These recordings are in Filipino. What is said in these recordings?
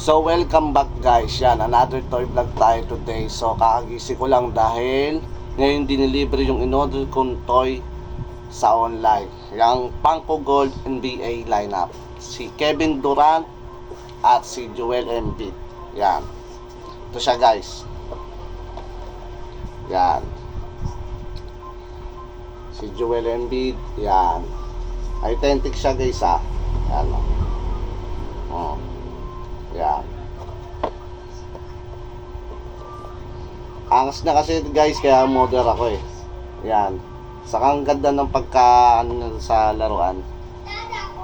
So welcome back guys. Yan, another toy vlog tayo today. So kakagising ko lang dahil ngayon dinilibre yung in-order kong toy sa online. Yung Pangko Gold NBA lineup. Si Kevin Durant at si Joel Embiid. Yan. Ito siya guys. Yan. Si Joel Embiid. Yan. Authentic siya guys ha. Yan. Yan. Angas na kasi guys, kaya model ako eh. Yan. Saka ang ganda ng pagka sa laruan.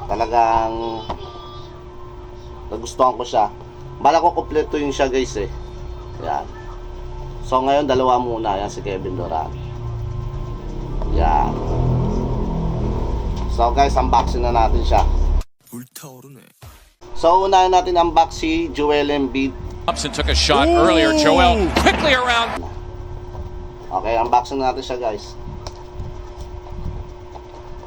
Talagang nagustuhan ko siya. Bala ko kompleto yun siya guys eh. Yan. So ngayon dalawa muna. Yan si Kevin Durant. Yan. So guys, unboxing na natin siya. So unahin natin unbox si Joel Embiid. Thompson took a shot earlier. Joel quickly around. Okay, unboxing natin siya guys.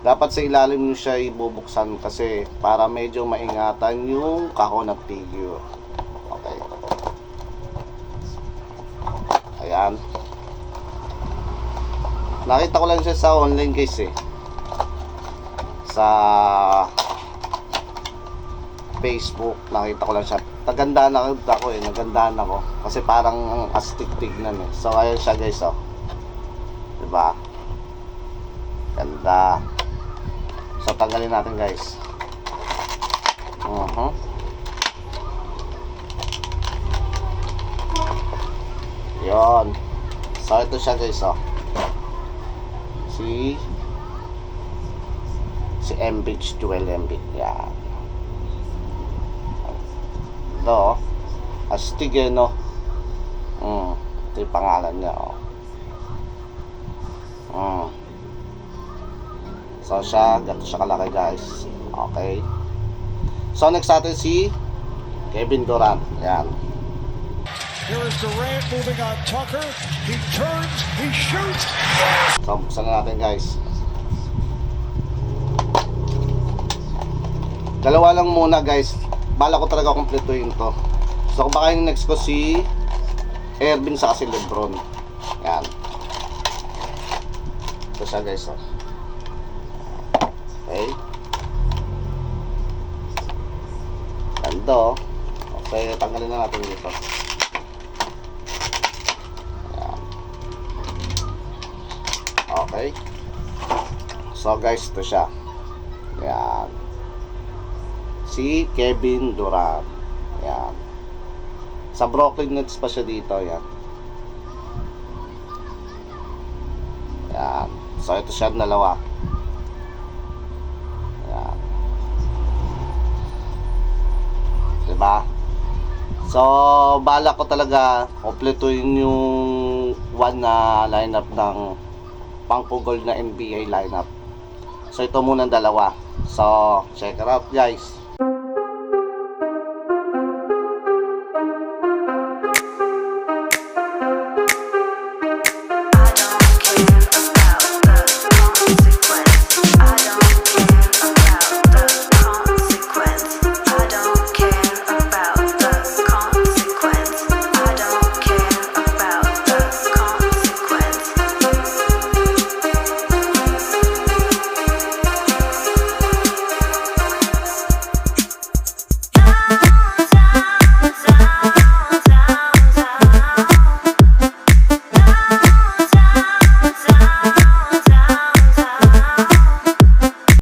Dapat sa ilalim nyo siya ibubuksan kasi para medyo maingatan yung kahon at figure. Okay. Ayan. Nakita ko lang siya sa online guys eh. Sa Facebook, nakita ko lang siya. Nagandaan ako eh, nagandaan ako. Kasi parang astig tignan eh. So ayun siya guys oh. Diba? Ganda. So tanggalin natin guys. Yon. So ito siya guys oh. Si Embiid, Joel Embiid. Yan. Ito, astig eh, no? Ito yung pangalan niya, oh. So siya, gato siya kalaki guys. Okay. So next natin si Kevin Durant. Yan. Here is Durant moving on Tucker. He turns, he shoots. So buksan na natin guys. Dalawa lang muna guys. Bala ko talaga kumpletuhin to. So baka yung next ko si Irving sa si Lebron. Yan. Ito siya guys oh. Okay. Ganda oh. Okay, tanggalin na natin dito. Yan. Okay. So guys, ito siya. Yan. Si Kevin Durant. Yan. Sa Brooklyn Nets pa siya dito. Yan. Yan. So ito siya dalawa. Yan. Diba? So bala ko talaga kompletuhin yung one na lineup ng Pangko Gold na NBA lineup. So ito muna dalawa. So check it out guys.